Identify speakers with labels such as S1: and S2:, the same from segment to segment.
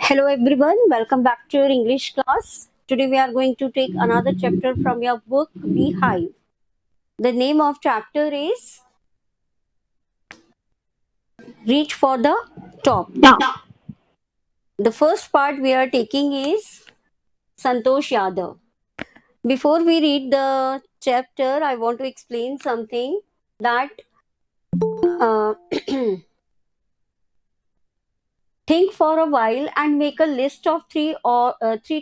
S1: Hello everyone, welcome back to your English class. Today we are going to take another chapter from your book Beehive. The name of chapter is Reach for the Top. The first part we are taking is Santosh Yadav. Before we read the chapter, I want to explain something that uh, think for a while and make a list of three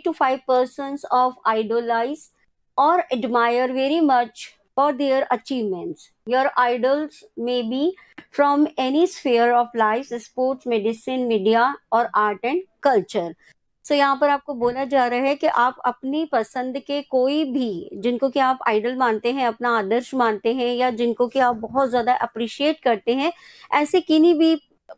S1: to five persons of idolize or admire very much for their achievements. Your idols may be from any sphere of life, sports, medicine, media और art and culture. So यहाँ पर आपको बोला जा रहा है कि आप अपनी पसंद के कोई भी जिनको कि आप आइडल मानते हैं, अपना आदर्श मानते हैं या जिनको कि आप बहुत ज्यादा अप्रिशिएट करते हैं, ऐसे किन्हीं भी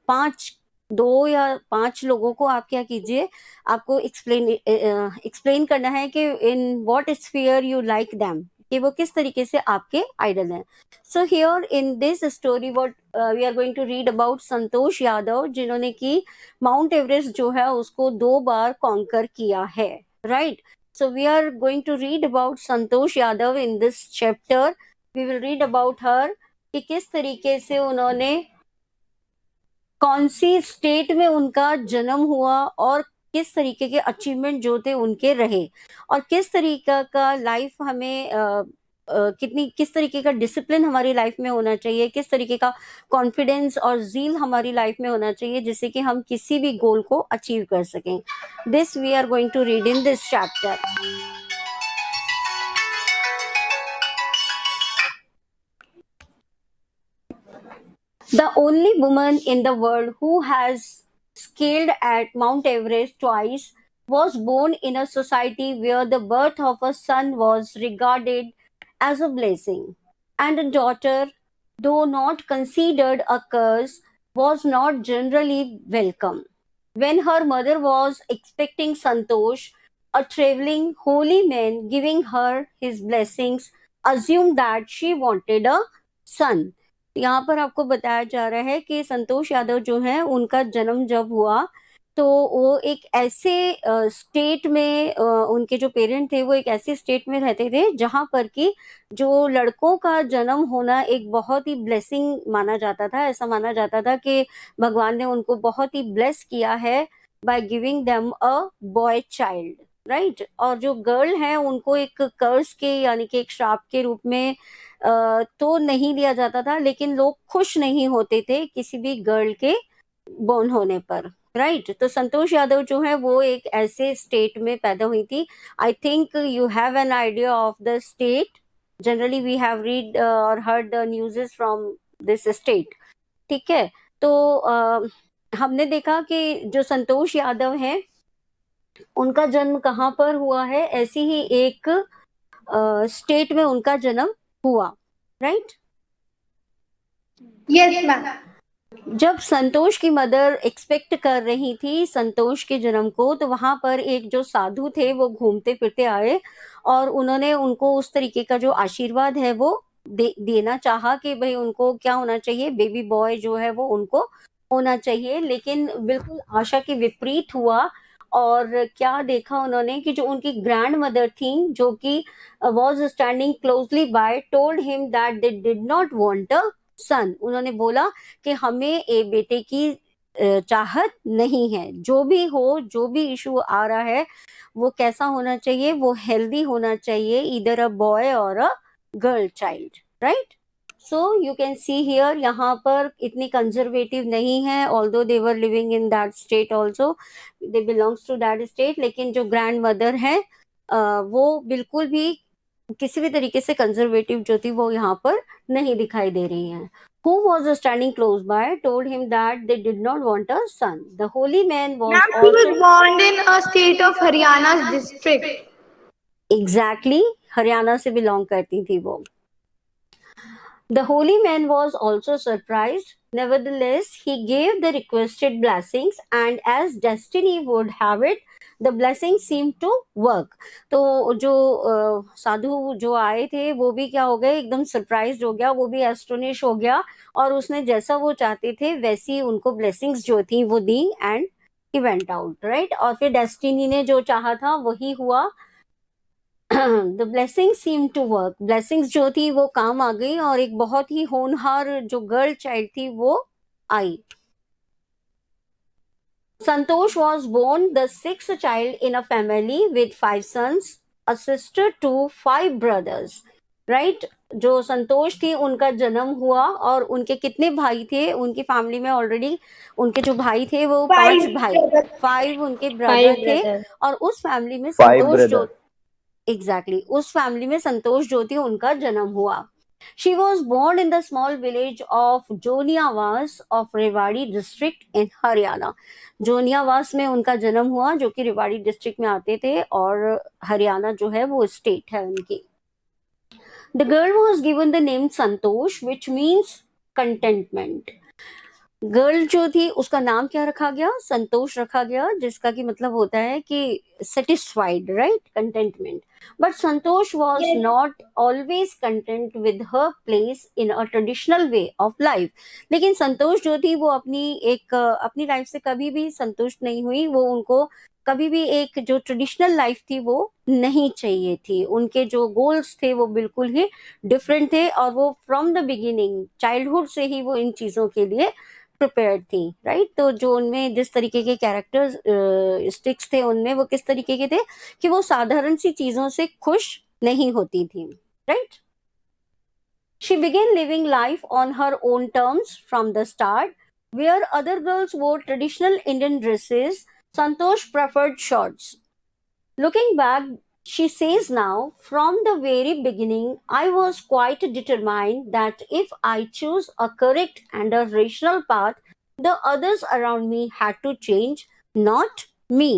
S1: पांच दो या पांच लोगों को आप क्या कीजिए, आपको एक्सप्लेन करना है कि in what sphere you like them, कि वो किस तरीके से आपके आइडल हैं. So here in this story what we are going to read about Santosh Yadav, जिन्होंने की माउंट एवरेस्ट जो है उसको 2 बार कॉन्कर किया है. Right. So we are going to read about Santosh Yadav in this chapter. We will read about her कि किस तरीके से उन्होंने कौन सी स्टेट में उनका जन्म हुआ और किस तरीके के अचीवमेंट जो थे उनके रहे और किस तरीका का लाइफ हमें किस तरीके का डिसिप्लिन हमारी लाइफ में होना चाहिए, किस तरीके का कॉन्फिडेंस और जील हमारी लाइफ में होना चाहिए जिससे कि हम किसी भी गोल को अचीव कर सकें. This we are going to read in this chapter. The only woman in the world who has scaled at Mount Everest twice was born in a society where the birth of a son was regarded as a blessing, and a daughter, though not considered a curse, was not generally welcome. When her mother was expecting Santosh, a traveling holy man giving her his blessings assumed that she wanted a son. यहाँ पर आपको बताया जा रहा है कि संतोष यादव जो है उनका जन्म जब हुआ तो वो एक ऐसे स्टेट में उनके जो पेरेंट थे वो एक ऐसे स्टेट में रहते थे जहां पर कि जो लड़कों का जन्म होना एक बहुत ही ब्लेसिंग माना जाता था. ऐसा माना जाता था कि भगवान ने उनको बहुत ही ब्लेस किया है by giving them a boy child. Right. और जो गर्ल है उनको एक कर्स के यानी कि एक श्राप के रूप में तो नहीं लिया जाता था, लेकिन लोग खुश नहीं होते थे किसी भी गर्ल के बोर्न होने पर. राइट. तो संतोष यादव जो है वो एक ऐसे स्टेट में पैदा हुई थी. I think you have an idea of the state. Generally we have read or heard the newses from this state. ठीक है. तो हमने देखा कि जो संतोष यादव है उनका जन्म कहाँ पर हुआ है, ऐसी ही एक स्टेट में उनका जन्म हुआ. राइट.
S2: Yes ma'am.
S1: जब संतोष की मदर एक्सपेक्ट कर रही थी संतोष के जन्म को तो वहां पर एक जो साधु थे वो घूमते फिरते आए और उन्होंने उनको उस तरीके का जो आशीर्वाद है वो देना चाहा कि भाई उनको क्या होना चाहिए, बेबी बॉय जो है वो उनको होना चाहिए. लेकिन बिल्कुल आशा के विपरीत हुआ. और क्या देखा उन्होंने कि जो उनकी ग्रैंड मदर थी जो कि was standing closely by told him that they did not want a son. उन्होंने बोला कि हमें एक बेटे की चाहत नहीं है. जो भी हो, जो भी इशू आ रहा है वो कैसा होना चाहिए, वो हेल्दी होना चाहिए, इधर अ बॉय और a girl child. Right. So you can see here यहाँ पर इतनी कंजर्वेटिव नहीं है. Although they were living in that state also, they belongs to that state. लेकिन जो ग्रैंड मदर है वो बिल्कुल भी किसी भी तरीके से कंजर्वेटिव जो थी वो यहाँ पर नहीं दिखाई दे रही है. Who was standing close by told him that they did not want a son. The holy man was
S2: Ma'am, he was born in a state of Haryana's district.
S1: exactly Haryana से बिलोंग करती थी वो. The holy man was also surprised. Nevertheless, he gave the requested blessings, and as destiny would have it, the blessings seemed to work. तो जो साधु जो आए थे वो भी क्या हो गए, एकदम सरप्राइज हो गया, वो भी एस्टोनिश हो गया और उसने जैसा वो चाहते थे वैसी उनको ब्लेसिंग्स जो थी वो दी and he went out, right, और फिर डेस्टिनी ने जो चाहा था वही हुआ। The blessing seem to work, blessings जो थी वो काम आ गई और एक बहुत ही होनहार जो गर्ल चाइल्ड थी वो आई। Santosh was born the sixth child in a family with 5 sons, a sister to 5 brothers. Right? जो संतोष थी उनका जन्म हुआ और उनके कितने भाई थे उनकी फैमिली में ऑलरेडी, उनके जो भाई थे वो 5 भाई, 5 उनके ब्रदर थे।
S2: brothers.
S1: और उस फैमिली में
S3: Five
S1: संतोष जो
S3: brothers.
S1: एग्जैक्टली उस फैमिली में संतोष जो थी उनका जन्म हुआ। She was born in the small village of जोनियावास of Rewari district in Haryana. जोनियावास में उनका जन्म हुआ जो कि रेवाड़ी डिस्ट्रिक्ट में आते थे और हरियाणा जो है वो स्टेट है उनकी। The girl was given the name Santosh which means contentment। Girl जो थी उसका नाम क्या रखा गया? संतोष रखा गया, जिसका की मतलब होता है कि satisfied, right, contentment. But Santosh was
S2: Yes.
S1: Not always content with her place in a traditional way of life. लेकिन संतोष जो थी वो अपनी लाइफ से कभी भी संतुष्ट नहीं हुई। वो उनको कभी भी एक जो ट्रेडिशनल लाइफ थी वो नहीं चाहिए थी। उनके जो गोल्स थे वो बिल्कुल ही डिफरेंट थे और वो फ्रॉम द बिगिनिंग चाइल्डहुड से ही वो इन चीजों के लिए प्रिपेयर्ड थी, राइट। तो जो उनमें जिस तरीके के कैरेक्टर्स स्टिक्स थे उनमें वो किस तरीके के थे कि वो साधारण सी चीजों से खुश नहीं होती थी, right. She began living life on her own terms from the start. Where other girls wore traditional Indian dresses, Santosh preferred shorts. Looking back, she says now, from the very beginning, I was quite determined that if I choose a correct and a rational path, the others around me had to change, not me.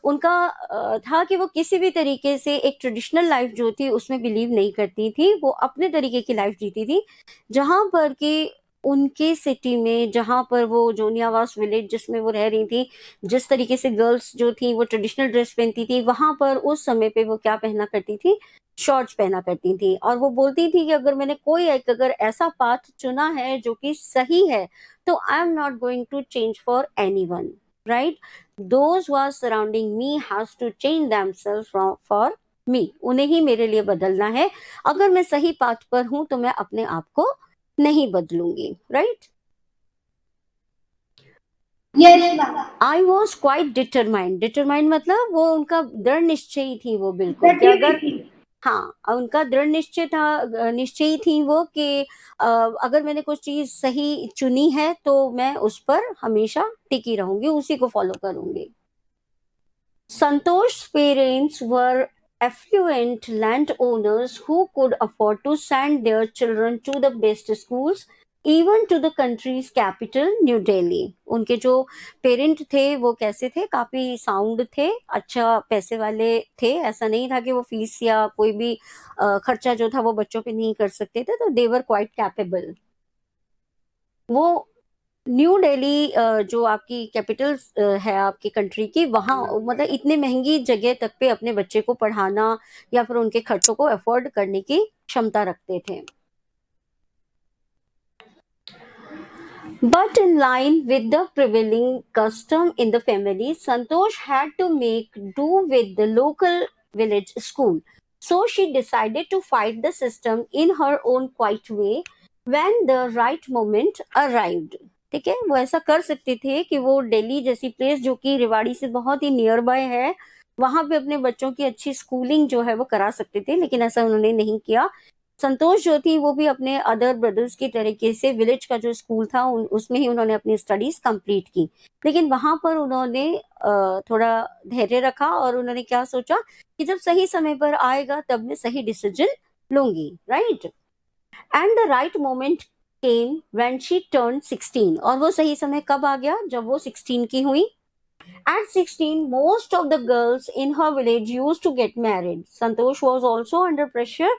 S1: उनका था कि वो किसी भी तरीके से एक traditional life जो थी उसमें बिलीव नहीं करती थी। वो अपने तरीके की लाइफ जीती थी जहां पर कि उनके सिटी में, जहां पर वो जोनियावास विलेज जिसमें वो रह रही थी, जिस तरीके से गर्ल्स जो थी वो ट्रेडिशनल ड्रेस पहनती थी, वहां पर उस समय पे वो क्या पहना करती थी? शॉर्ट्स पहना करती थी। और वो बोलती थी कि अगर ऐसा पाथ चुना है जो कि सही है तो I am not going to change for anyone, right. Those who are surrounding me has to change themselves for me. उन्हें ही मेरे लिए बदलना है। अगर मैं सही पाथ पर हूं तो मैं अपने आप को नहीं बदलूंगी, right.
S2: Yes, ma'am.
S1: I was quite determined मतलब वो उनका दृढ़ निश्चयी थी वो बिल्कुल कि अगर, हाँ, उनका दृढ़ निश्चयी थी वो कि अगर मैंने कुछ चीज सही चुनी है तो मैं उस पर हमेशा टिकी रहूंगी, उसी को फॉलो करूंगी। Santosh parents were affluent landowners who could afford to send their children to the best schools, even to the country's capital, New Delhi. उनके जो पेरेंट थे वो कैसे थे? काफी साउंड थे, अच्छा पैसे वाले थे। ऐसा नहीं था कि वो फीस या कोई भी खर्चा जो था वो बच्चों पे नहीं कर सकते थे। तो दे वर क्वाइट कैपेबल। वो न्यू दिल्ली जो आपकी कैपिटल है आपकी कंट्री की, वहां मतलब इतने महंगी जगह तक पे अपने बच्चे को पढ़ाना या फिर उनके खर्चों को अफोर्ड करने की क्षमता रखते थे। But in line with the prevailing custom in the family, Santosh had to make do with the local village school. So she decided to fight the system in her own quiet way when the right moment arrived. ठीक है, वो ऐसा कर सकते थे कि वो दिल्ली जैसी प्लेस जो कि रेवाड़ी से बहुत ही नियर बाय है, वहां पे अपने बच्चों की अच्छी स्कूलिंग जो है वो करा सकते थे, लेकिन ऐसा उन्होंने नहीं किया। संतोष जो थी वो भी अपने अदर ब्रदर्स की तरीके से विलेज का जो स्कूल था उसमें ही उन्होंने अपनी स्टडीज कंप्लीट की। लेकिन वहां पर उन्होंने थोड़ा धैर्य रखा और उन्होंने क्या सोचा कि जब सही समय पर आएगा तब मैं सही डिसीजन लूंगी, right. And the right moment came when she turn 16। और वो सही समय कब आ गया? जब वो 16 की हुई। At 16, most of the girls in her village used to get married. Santosh was also under pressure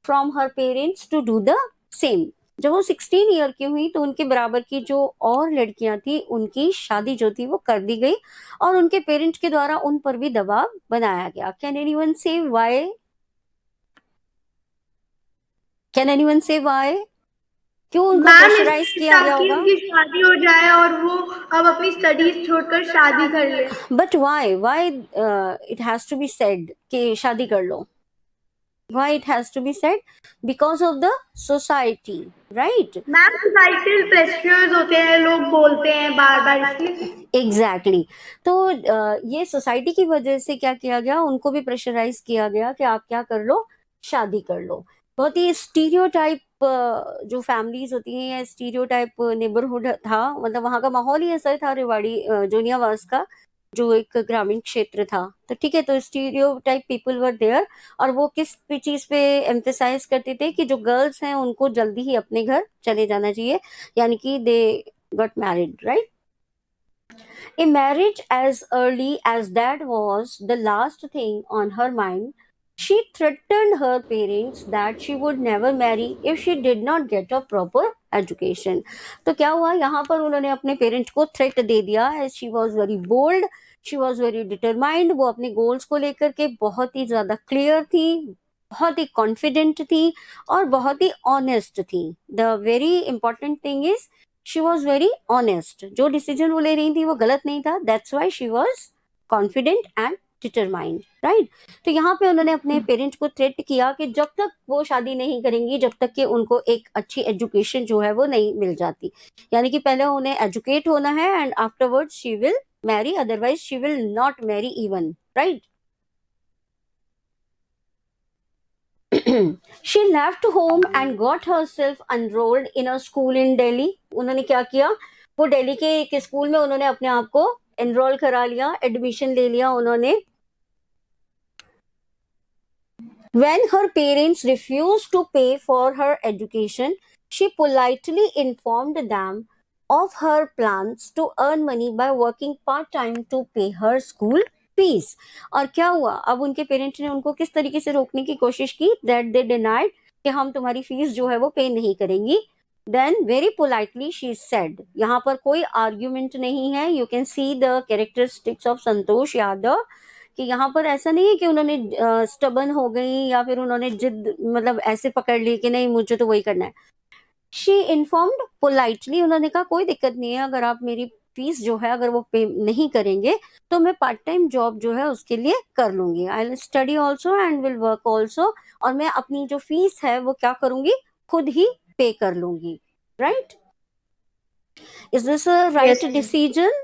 S1: from her parents to do the same. जब वो 16 ईयर की हुई तो उनके बराबर की जो और लड़कियां थी उनकी शादी जो थी वो कर दी गई और उनके पेरेंट्स के द्वारा उन पर भी दबाव बनाया गया। Can anyone say why? Can anyone say why? क्यों उनको
S2: मैम
S1: प्रेशराइज
S2: इसलिए
S1: किया गया
S2: ताकि
S1: होगा?
S2: उनकी शादी हो जाए और वो अब अपनी स्टडीज छोड़कर शादी कर ले।
S1: But why it has to be said कि शादी कर लो? Why it has to be said? Because of the society, right?
S2: Ma'am societal pressures होते हैं, लोग बोलते हैं बार बार, इसलिए।
S1: Exactly exactly. तो ये सोसाइटी की वजह से क्या किया गया, उनको भी प्रेशराइज किया गया कि आप क्या कर लो, शादी कर लो। बहुत ही स्टीरियोटाइप जो फैमिलीज होती हैं, या स्टीरियोटाइप नेबरहुड था, मतलब वहां का माहौल ही ऐसा था, रेवाड़ी जोनियावास का जो एक ग्रामीण क्षेत्र था। तो ठीक है, तो स्टीरियोटाइप पीपल वर देयर। और वो किस चीज पे एम्फेसाइज करते थे कि जो गर्ल्स हैं उनको जल्दी ही अपने घर चले जाना चाहिए, यानी कि they got married, right? A marriage as early as that was the last thing on her mind. She threatened her parents that she would never marry if she did not get a proper education. तो क्या हुआ यहाँ पर, उन्होंने अपने parents को threat दे दिया। She was very bold, she was very determined. वो अपने गोल्स को लेकर के बहुत ही ज्यादा क्लियर थी, बहुत ही कॉन्फिडेंट थी, और बहुत ही ऑनेस्ट थी। The very important thing is she was very honest. जो डिसीजन वो ले रही थी वो गलत नहीं था, that's why she was confident and determined, right? तो यहाँ पे उन्होंने अपने पेरेंट्स को थ्रेट किया कि जब तक वो शादी नहीं करेंगी, जब तक कि उनको एक अच्छी एजुकेशन जो है वो नहीं मिल जाती, यानी कि पहले उन्हें एजुकेट होना है and afterward she will marry, otherwise she will not marry even, right? She left home and got herself enrolled in a school in Delhi. उन्होंने क्या किया, वो दिल्ली के एक स्कूल में उन्होंने अपने आप को एनरोल करा लिया, एडमिशन ले लिया उन्होंने। When her parents refused to pay for her education, she politely informed them of her plans to earn money by working part-time to pay her school fees. और क्या हुआ, अब उनके पेरेंट्स ने उनको किस तरीके से रोकने की कोशिश की, that they denied कि हम तुम्हारी फीस जो है वो पे नहीं करेंगी। Then very politely she said, यहाँ पर कोई आर्ग्यूमेंट नहीं है। You can see the characteristics of Santosh Yadav, कि यहाँ पर ऐसा नहीं है कि उन्होंने स्टबन हो गई या फिर उन्होंने जिद मतलब ऐसे पकड़ ली कि नहीं मुझे तो वही करना है। शी इन्फॉर्म्ड पोलाइटली, उन्होंने कहा कोई दिक्कत नहीं है, अगर आप मेरी फीस जो है अगर वो पे नहीं करेंगे तो मैं पार्ट टाइम जॉब जो है उसके लिए कर लूंगी। I will study also and will work also, और मैं अपनी जो फीस है वो क्या करूंगी, खुद ही पे कर लूंगी, right? Is this a right decision?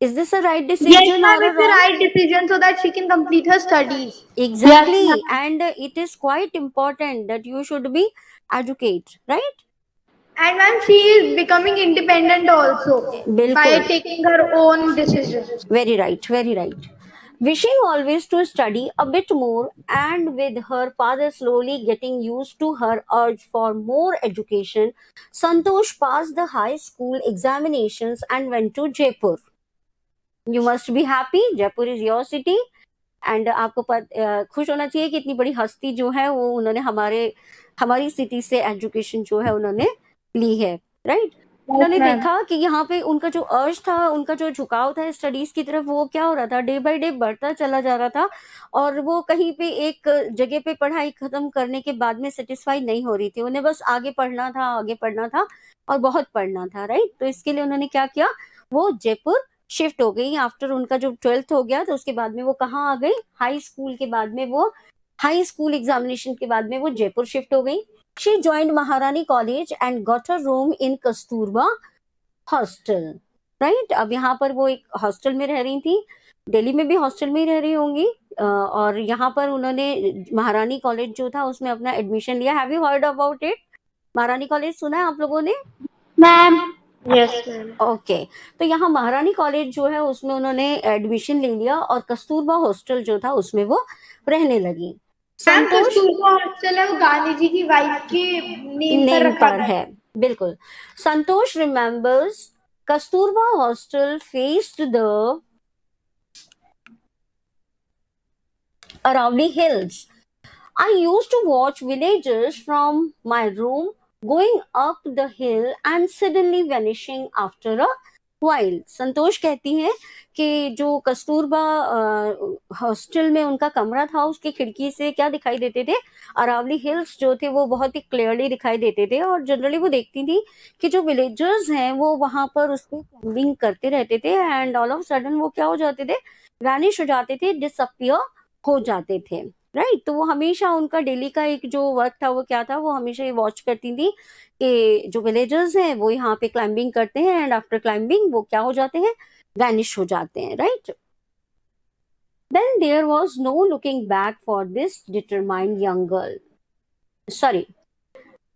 S1: Is this a right
S2: Yes,
S1: decision or
S2: ma'am,
S1: a
S2: it's the
S1: wrong?
S2: right decision so that she can complete her studies.
S1: Exactly.
S2: Yes, ma'am.
S1: And it is quite important that you should be educated, right?
S2: And ma'am, she is becoming independent also by
S1: बिल्कुल,
S2: taking her own decisions.
S1: very right, very right. Wishing always to study a bit more, and with her father slowly getting used to her urge for more education, Santosh passed the high school examinations and went to Jaipur. You must be happy, Jaipur is your city, and आपको खुश होना चाहिए कि इतनी बड़ी हस्ती जो है वो उन्होंने हमारी सिटी से एजुकेशन जो है उन्होंने ली है, राइट? उन्होंने
S2: Yes, ma'am.
S1: देखा कि यहाँ पे उनका जो अर्ज था, उनका जो झुकाव था स्टडीज की तरफ, वो क्या हो रहा था, डे बाय डे बढ़ता चला जा रहा था। और वो कहीं पे एक जगह पे पढ़ाई खत्म करने के बाद में सेटिस्फाई नहीं हो रही थी, उन्हें बस आगे पढ़ना था, आगे पढ़ना था और बहुत पढ़ना था, राइट? तो इसके लिए उन्होंने क्या किया, वो जयपुर शिफ्ट हो गई। आफ्टर उनका जो 12th हो गया तो उसके बाद में वो कहाँ आ गई, हाई स्कूल के बाद में वो हाई स्कूल एग्जामिनेशन के बाद में वो जयपुर शिफ्ट हो गई। शी ज्वाइंड महारानी college and got a room in Kasturba hostel, right? अब यहाँ पर वो एक हॉस्टल में रह रही थी, दिल्ली में भी हॉस्टल में ही रह रही होंगी। और यहाँ पर उन्होंने महारानी कॉलेज जो था उसमें अपना एडमिशन लिया। Have you heard about it? महारानी कॉलेज सुना है आप लोगों ने?
S2: Ma'am. Yes, ma'am.
S1: ओके, तो यहाँ महारानी कॉलेज जो है उसमें उन्होंने एडमिशन ले लिया और कस्तूरबा हॉस्टल जो था उसमें वो रहने लगी।
S2: मैम,
S1: संतोष
S2: कस्तूरबा हॉस्टल है वो गांधी जी की वाइफ के नेम पर
S1: नेम
S2: रखा
S1: पर
S2: गया
S1: है, बिल्कुल। Santosh remembers Kasturba hostel faced the Aravalli hills. I used to watch villagers from my room going up the hill and suddenly vanishing after a while Santosh कहती हैं कि जो कस्तूरबा हॉस्टल में उनका कमरा था, उसकी खिड़की से क्या दिखाई देते थे, अरावली हिल्स जो थे वो बहुत ही क्लियरली दिखाई देते थे। और जनरली वो देखती थी कि जो विलेजर्स हैं वो वहां पर उस पे क्लाइंबिंग करते रहते थे, एंड ऑल ऑफ सडन वो क्या हो जाते थे, वैनिश हो जाते थे, डिसअपियर हो जाते थे। राइट, तो वो हमेशा उनका डेली का एक जो वर्क था वो क्या था, वो हमेशा ये वॉच करती थी कि जो विलेजर्स हैं वो यहाँ पे क्लाइंबिंग करते हैं, एंड आफ्टर क्लाइंबिंग वो क्या हो जाते हैं, वैनिश हो जाते हैं। Right, then there was no looking back for this determined young girl. Sorry,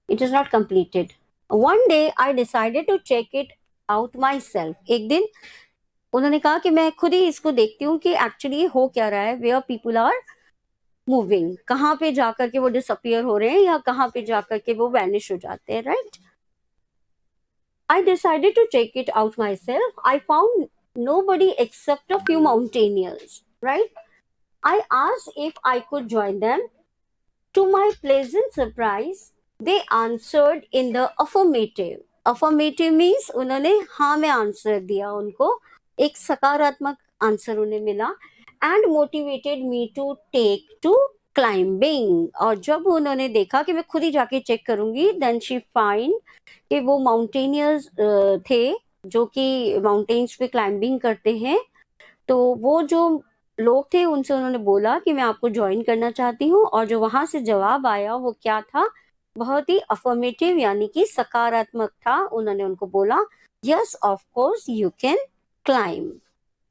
S1: it is not completed. One day I decided to check it out myself. एक दिन उन्होंने कहा कि मैं खुद ही इसको देखती हूँ कि एक्चुअली हो क्या रहा है, वेयर पीपल आर मूविंग, कहाँ पे जाकर के वो डिसअपियर हो रहे हैं या कहाँ पे जाकर के वो वैनिश हो जाते हैं। Right, I decided to check it out myself. I found nobody except a few mountaineers. Right, I asked if I could join them. To my pleasant surprise, they answered in the affirmative. Affirmative means उन्होंने हाँ में answer दिया, उनको एक सकारात्मक answer उन्हें मिला, and motivated me to take to climbing. और जब उन्होंने देखा कि मैं खुद ही जाके चेक करूंगी, then she find कि वो माउंटेनियर्स थे जो कि माउंटेन्स पे क्लाइंबिंग करते हैं। तो वो जो लोग थे उनसे उन्होंने बोला कि मैं आपको ज्वाइन करना चाहती हूँ, और जो वहां से जवाब आया वो क्या था, बहुत ही अफर्मेटिव यानी कि सकारात्मक था। उन्होंने उनको बोला yes of course you can climb.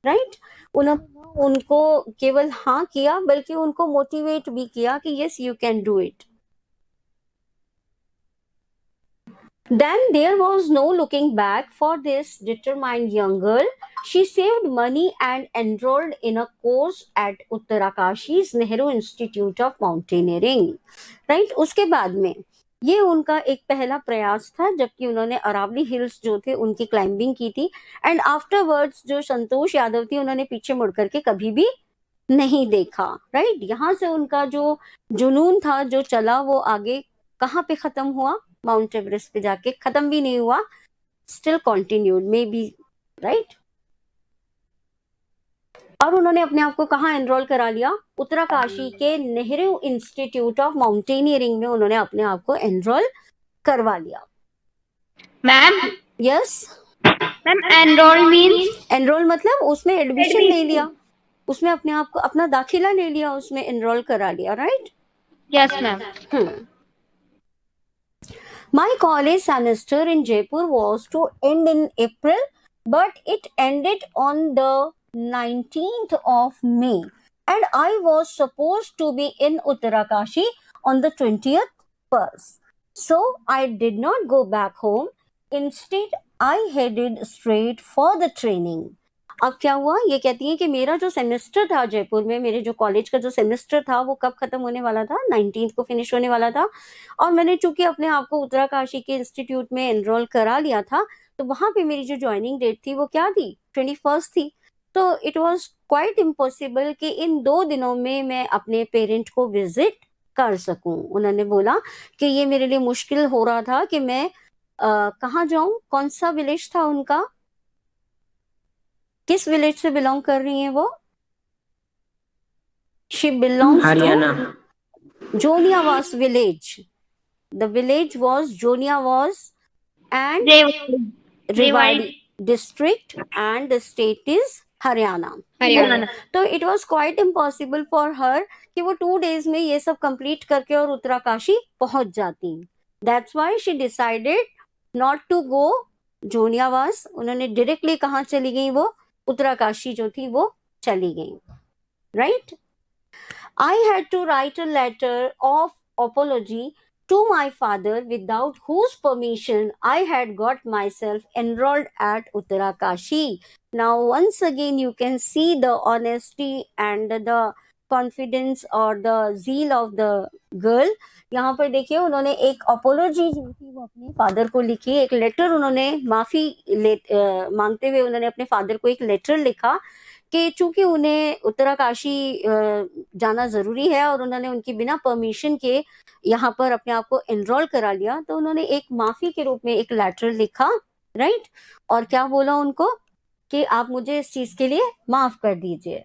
S1: Right, उन्होंने उनको केवल हाँ किया बल्कि उनको मोटिवेट भी किया कि yes you can do it. Then there was no looking back for this determined young girl. She saved money and enrolled in a course at Uttarakashi's Nehru Institute of Mountaineering. Right? उसके बाद में ये उनका एक पहला प्रयास था, जबकि उन्होंने अरावली हिल्स जो थे उनकी क्लाइंबिंग की थी, एंड आफ्टरवर्ड्स जो संतोष यादव थी उन्होंने पीछे मुड़ करके कभी भी नहीं देखा। राइट, यहाँ से उनका जो जुनून था जो चला वो आगे कहाँ पे खत्म हुआ, माउंट एवरेस्ट पे जाके खत्म भी नहीं हुआ, still continued may be. Right, और उन्होंने अपने आप को कहाँ एनरोल करा लिया, उत्तराकाशी के नेहरू इंस्टीट्यूट ऑफ माउंटेनियरिंग में उन्होंने अपने आप को एनरोल करवा लिया।
S2: Ma'am,
S1: yes
S2: ma'am enrol means
S1: enrol मतलब उसमें एडमिशन ले लिया, उसमें अपने आप को अपना दाखिला ले लिया, उसमें एनरोल करा लिया। Right,
S2: yes ma'am.
S1: My college semester in Jaipur was to end in April, but it ended on the 19th of May, and I was supposed to be in Uttarakashi on the 20th first. So I did not go back home. Instead, I headed straight for the training. अब क्या हुआ, ये कहती है कि मेरा जो semester था जयपुर में, मेरे जो कॉलेज का जो सेमेस्टर था वो कब खत्म होने वाला था, 19th को फिनिश होने वाला था, और मैंने चूंकि अपने आप को उत्तराकाशी के इंस्टीट्यूट में एनरोल करा लिया था, तो वहां पे मेरी जो ज्वाइनिंग डेट थी वो क्या थी, 21st थी। तो इट वॉज क्वाइट इम्पॉसिबल कि इन 2 दिनों में मैं अपने पेरेंट को विजिट कर सकूं। उन्होंने बोला कि ये मेरे लिए मुश्किल हो रहा था कि मैं कहाँ जाऊं, कौन सा विलेज था उनका, किस विलेज से बिलोंग कर रही हैं वो, she belongs
S3: Haryana.
S1: To Joniyawas village. The village was Joniyawas and Rewari district, and the state is Haryana.
S2: Haryana.
S1: तो it was quite impossible for her कि वो 2 days में ये सब कंप्लीट करके और उत्तराकाशी पहुंच जाती। That's why she decided not to go Joniyawas. उन्होंने डायरेक्टली कहाँ चली गई, वो उत्तराकाशी जो थी वो चली गई। Right, I had to write a letter of apology to my father, without whose permission I had got myself enrolled at Uttarakashi. Now, once again, you can see the honesty and the confidence or the zeal of the girl. यहाँ पर देखिए उन्होंने एक apology जो थी वो अपने father को लिखी, एक लेटर उन्होंने माफी मांगते हुए उन्होंने अपने फादर को एक लेटर लिखा कि चूंकि उन्हें उत्तराकाशी जाना जरूरी है और उन्होंने उनकी बिना परमिशन के यहाँ पर अपने आप को एनरोल करा लिया, तो उन्होंने एक माफी के रूप में एक लेटर लिखा। राइट, और क्या बोला उनको कि आप मुझे इस चीज के लिए माफ कर दीजिए।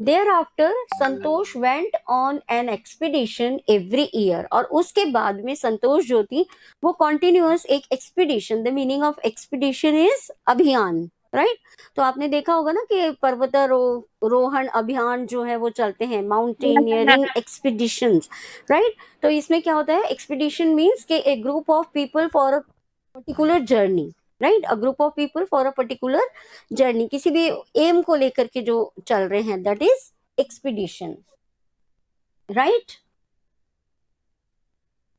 S1: Thereafter, Santosh went on an expedition every year, और उसके बाद में संतोष जो थी वो continuous एक expedition, the meaning of expedition is अभियान, right? तो आपने देखा होगा ना कि पर्वतारोहण अभियान जो है वो चलते हैं, माउंटेनियरिंग एक्सपीडिशंस, राइट? तो इसमें क्या होता है, एक्सपीडिशन मीन्स कि a group of people for a particular journey, right? A group of people for a particular journey, किसी भी एम को लेकर के जो चल रहे हैं, that is expedition, right?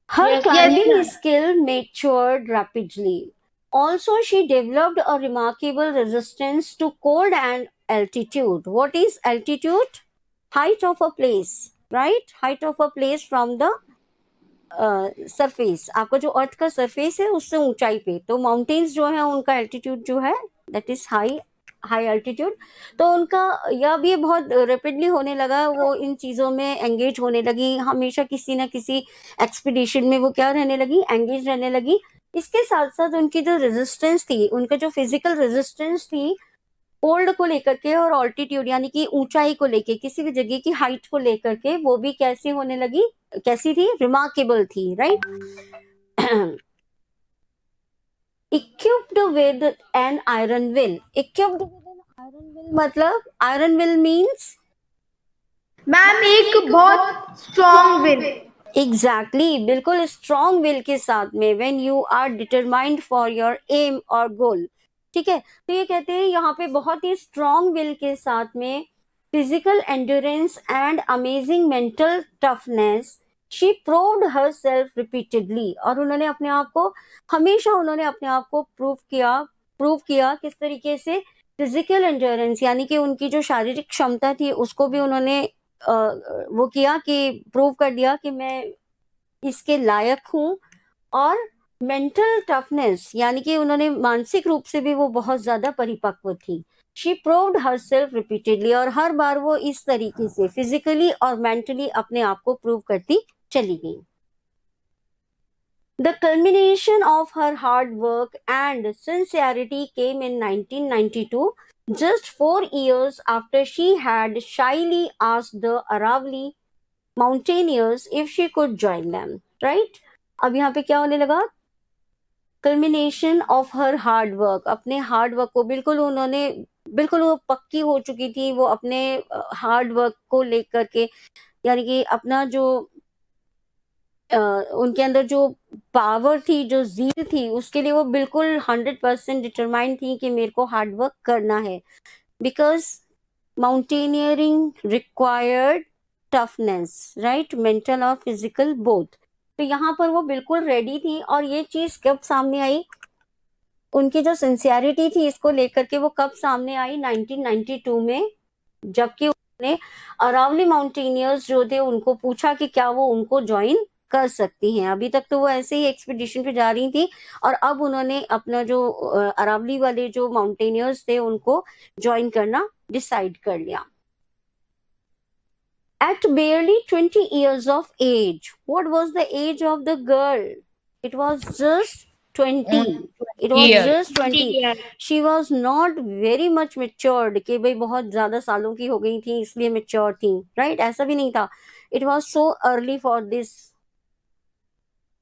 S1: Her
S2: Yes,
S1: climbing
S2: ma'am.
S1: skill matured rapidly. Also, she developed a remarkable resistance to cold and altitude. What is altitude? Height of a place, right? Height of a place from the surface, आपका जो अर्थ का surface है उससे ऊंचाई पे, तो mountains जो है उनका एल्टीट्यूड जो है दैट इज हाई एल्टीट्यूड। तो उनका यह भी बहुत रैपिडली होने लगा, वो इन चीजों में एंगेज होने लगी, हमेशा किसी ना किसी एक्सपीडिशन में वो क्या रहने लगी, एंगेज रहने लगी। इसके साथ साथ उनकी जो रेजिस्टेंस थी, उनका जो फिजिकल रेजिस्टेंस थी कोल्ड को लेकर के और ऑल्टीट्यूड यानी कि ऊंचाई को लेकर, किसी भी जगह की हाइट को लेकर के, वो भी कैसी होने लगी, कैसी थी, रिमार्केबल थी, right? Equipped with an iron will. Equipped with an iron will मतलब, आयरन विल मीन्स
S2: मैम एक बहुत स्ट्रॉन्ग विल।
S1: एग्जैक्टली, बिल्कुल स्ट्रॉन्ग विल के साथ में, when you are determined for your aim or goal, ठीक है? तो ये कहते हैं यहाँ पे बहुत ही स्ट्रॉन्ग विल के साथ में physical endurance and amazing mental toughness, she proved her self repeatedly. और उन्होंने अपने आप को हमेशा, उन्होंने अपने आप को प्रूव किया किस तरीके से, फिजिकल एंड्योरेंस यानी कि उनकी जो शारीरिक क्षमता थी उसको भी उन्होंने वो किया कि प्रूव कर दिया कि मैं इसके लायक हूँ। और मेंटल टफनेस यानी कि उन्होंने मानसिक रूप से भी वो बहुत ज्यादा परिपक्व थी। शी प्रूव्ड हरसेल्फ रिपीटेडली, और हर बार वो इस तरीके से फिजिकली और मेंटली अपने आप को प्रूव करती चली गई। The culmination of her hard work and sincerity came in 1992, just 4 years after she had shyly asked the Aravali mountaineers if she could join them, right? अब यहाँ पे क्या होने लगा, culmination of her hard work, अपने hard work को बिल्कुल उन्होंने, बिल्कुल वो पक्की हो चुकी थी वो अपने हार्ड वर्क को लेकर के, यानी कि अपना जो उनके अंदर जो पावर थी, जो जील थी, उसके लिए वो बिल्कुल 100% डिटरमाइंड थी कि मेरे को हार्ड वर्क करना है, because mountaineering required toughness, right? Mental और फिजिकल बोथ। तो यहाँ पर वो बिल्कुल रेडी थी, और ये चीज कब सामने आई, उनकी जो सिंसियरिटी थी इसको लेकर के, वो कब सामने आई, 1992 में, जबकि उन्होंने अरावली माउंटेनियर्स जो थे उनको पूछा कि क्या वो उनको ज्वाइन कर सकती हैं। अभी तक तो वो ऐसे ही एक्सपीडिशन पे जा रही थी, और अब उन्होंने अपना जो अरावली वाले जो माउंटेनियर्स थे उनको ज्वाइन करना डिसाइड कर लिया। At barely 20 years of age, what was the age of the girl? It was just 20. It was
S3: Years.
S1: just 20. She was not very much matured कि भाई बहुत ज्यादा सालों की हो गई थी इसलिए mature थी, right? ऐसा भी नहीं था. It was so early for this.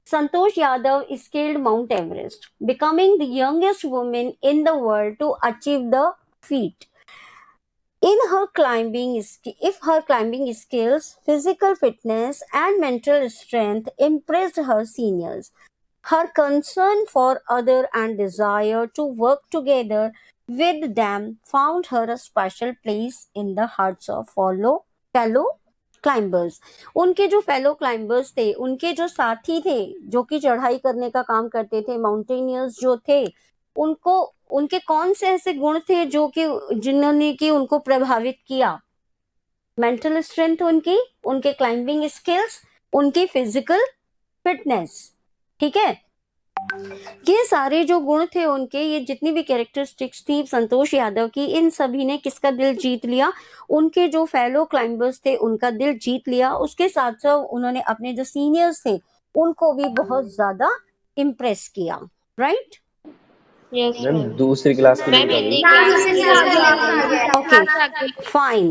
S1: Santosh Yadav scaled Mount Everest, becoming the youngest woman in the world to achieve the feat. If her climbing skills, physical fitness, and mental strength impressed her seniors, her concern for others and desire to work together with them found her a special place in the hearts of fellow climbers. उनके जो fellow climbers थे, उनके जो साथी थे जो कि चढ़ाई करने का काम करते थे, माउंटेनियर्स जो थे, उनको उनके कौन से ऐसे गुण थे जो कि जिन्होंने कि उनको प्रभावित किया? मेंटल स्ट्रेंथ उनकी, उनके क्लाइंबिंग स्किल्स, उनकी फिजिकल फिटनेस, ठीक है? ये सारे जो गुण थे उनके, ये जितनी भी कैरेक्टरिस्टिक्स थी संतोष यादव की, इन सभी ने किसका दिल जीत लिया? उनके जो फेलो क्लाइंबर्स थे उनका दिल जीत लिया। उसके साथ साथ उन्होंने अपने जो सीनियर्स थे उनको भी बहुत ज्यादा इम्प्रेस किया, राइट?
S2: Yes
S3: ma'am
S2: ma'am.
S3: दूसरी क्लास की
S4: मैम
S3: लड़की आ
S4: हिंदी
S3: गई।
S2: मैम
S4: क्लास
S2: हिंदी
S4: की
S2: क्लास
S4: लड़की
S2: की
S4: आ
S2: लड़की आ
S4: गई।
S2: गई।
S1: Okay,
S4: क्लास आ गई।
S1: fine.